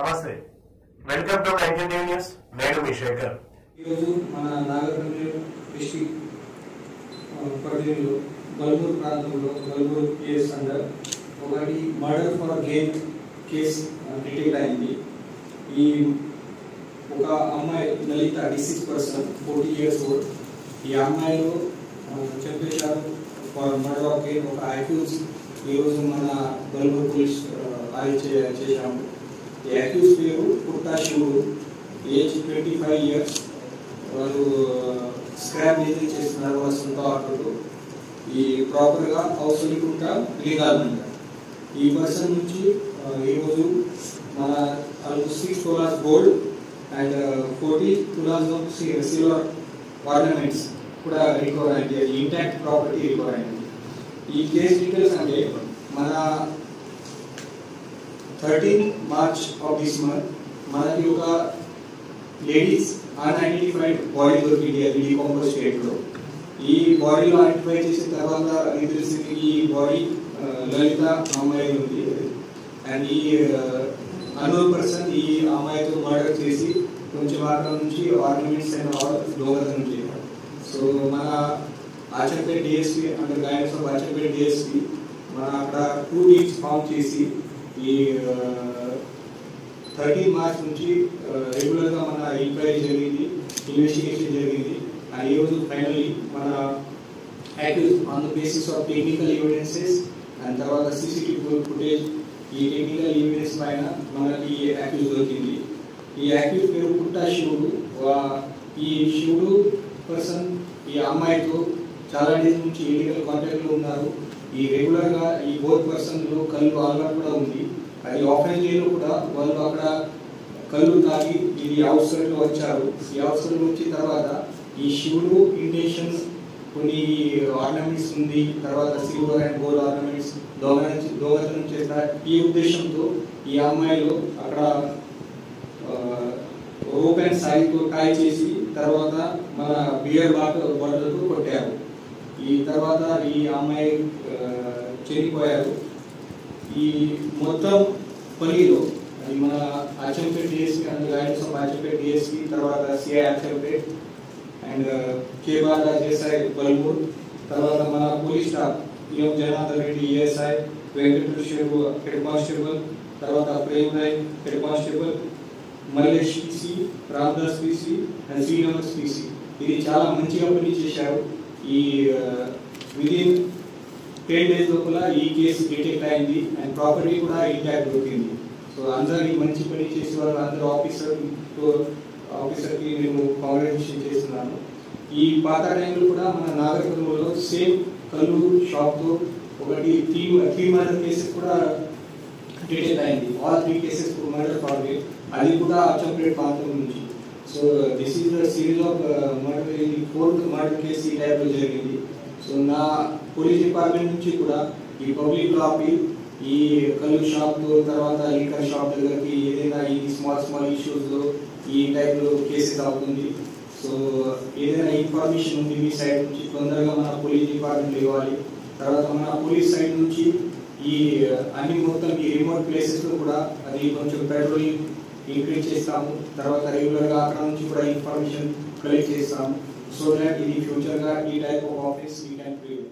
నమస్తే, welcome to 19 news. నేను మీ శేఖర్. ఈరోజు మన నాగర్కర్నూలు డిస్ట్రిక్ట్ పరిధిలో బల్మూరు ప్రాంతంలో బల్మూరు కేసు అండర్ ఒకటి murder for gain case detect అయింది. ఈ ఒక అమ్మాయి లలిత డిసీజ్ పర్సన్ 40 years old. ఈ అమ్మాయిలో చెప్పేశారు ఫర్ మర్డర్ ఆఫ్ గెయిన్ ఒక అక్యూజ్ ఈరోజు మన బల్మూరు పోలీస్ అరెస్ట్ చేశాము. ఈ అక్యూజ్ పేరు పుట్టా శివుడు, ఏజ్ 25 years. వాళ్ళు స్క్రాప్ బిజినెస్ చేస్తున్నారు వాళ్ళ సొంత ఆటోలు. ఈ ప్రాపర్గా హౌస్ లేకుండా లీగల్ అంటారు. ఈ పర్సన్ నుంచి ఈరోజు మన almost 6 tolas gold and 40 tolas of silver ornaments కూడా రికవర్ అయింది. ఇంటాక్ట్ ప్రాపర్టీ రికవర్ అయింది. ఈ కేస్ డీటెయిల్స్ అంటే మన 13 March ఆఫ్ దిస్ మంత్ మనకి ఒక లేడీస్ అన్ఐడెంటిఫైడ్ బాడీ దొరికింది అది డీకంపోజ్ స్టేట్ లో. ఈ బాడీలో ఐడెంటిఫై చేసిన తర్వాత ఇది తెలిసింది ఈ బాడీ లలిత అమ్మాయి ఉంది. అండ్ ఈ అన్నోన్ పర్సన్ ఈ అమ్మాయితో మర్డర్ చేసి కొంచెం అక్కడ నుంచి ఆర్నమెంట్స్ అండ్ దొంగతనం చేశారు. సో మన Achampet DSP under guidance of Achampet DSP మన అక్కడ 2 teams ఫామ్ చేసి ఈ 13 March నుంచి రెగ్యులర్గా మన ఎంక్వైరీ జరిగింది, ఇన్వెస్టిగేషన్ జరిగింది. అండ్ ఈరోజు ఫైనల్లీ మన accused on the basis of technical evidences and తర్వాత సీసీటీవీ ఫుటేజ్ ఈ టెక్నికల్ ఎవిడెన్స్ పైన మనకి యాక్యూజ్ దొరికింది. ఈ యాక్యూజ్ పేరు పుట్టా శివుడు. ఈ శివుడు పర్సన్ ఈ అమ్మాయితో చాలా డేస్ నుంచి ఇల్లీగల్ కాంటాక్ట్లో ఉన్నారు. ఈ రెగ్యులర్గా ఈ బోత్ పర్సన్లో కళ్ళు అలవాటు కూడా ఉంది. అది ఆఫ్లైన్ జైల్లో కూడా వాళ్ళు అక్కడ కళ్ళు తాగి ఇది అవుట్స్కర్ట్ లో వచ్చారు. ఈ అవుట్స్కర్ట్ వచ్చిన తర్వాత ఈ శివుడు ఇంటెన్షన్ కొన్ని ఆర్నమెంట్స్ ఉంది, తర్వాత సిల్వర్ అండ్ గోల్డ్ ఆర్నమెంట్స్ దొంగతనం చేసిన ఈ ఉద్దేశంతో ఈ అమ్మాయిలో అక్కడ రోప్ అండ్ సాయితో టై చేసి తర్వాత మన బియర్ బాటిల్తో కొట్టారు. ఈ తర్వాత ఈ అమ్మాయి చనిపోయారు. ఈ మొత్తం పనిలో అది మన Achampet DSP and guidance of Achampet DSP తర్వాత సిఐ ఆచంపేట్ అండ్ కేబాల జేఎస్ఐ బల్మూర్ తర్వాత మన పోలీస్ స్టాఫ్ ఈఎం Janardhan Reddy ASI, Venkateshwara head constable, తర్వాత Prem Roy head constable, Mallesh PC, Ramdas PC and Srinivas PC ఇది చాలా మంచిగా పని చేశారు. ఈ విదిన్ 10 days లోపల ఈ కేసు డిటెక్ట్ అయింది అండ్ ప్రాపర్టీ కూడా ఇంటాక్ట్ దొరికింది. సో అందరికి మంచి పని చేసే వాళ్ళు అందరూ ఆఫీసర్కి నేను కాంగ్రాచులేషన్ చేస్తున్నాను. ఈ పాత టైంలో కూడా మన నాగర్కర్నూలులో సేమ్ కళ్ళు షాప్తో ఒకటి 3 మర్డర్ కేసెస్ కూడా డిటెక్ట్ అయింది. ఆల్ 3 cases మర్డర్ ఫార్మే అది కూడా అచ్చంపేట్ ప్రాంతం నుంచి. So this is the series of murder. ఇది 4th మర్డర్ కేసు ఈ టైప్లో జరిగింది. సో నా పోలీస్ డిపార్ట్మెంట్ నుంచి కూడా ఈ పబ్లిక్ లో ఈ కళ్ళు షాప్ తర్వాత లిక్కర్ షాప్ దగ్గరికి ఏదైనా ఈ స్మాల్ ఇష్యూస్ లో ఈ టైప్ లో కేసెస్ అవుతుంది. సో ఏదైనా ఇన్ఫర్మేషన్ ఉంది మీ సైడ్ నుంచి తొందరగా మన పోలీస్ డిపార్ట్మెంట్ ఇవ్వాలి. తర్వాత మన పోలీస్ సైడ్ నుంచి ఈ అన్ని మొత్తం ఈ రిమోట్ ప్లేసెస్ లో కూడా అది కొంచెం పెట్రోలింగ్ ఇంక్రీజ్ చేస్తాము. తర్వాత రెగ్యులర్ గా అక్కడ నుంచి కూడా ఇన్ఫర్మేషన్ కలెక్ట్ చేస్తాము. సో దట్ ఇది ఫ్యూచర్ గా ఈ type of office we can create.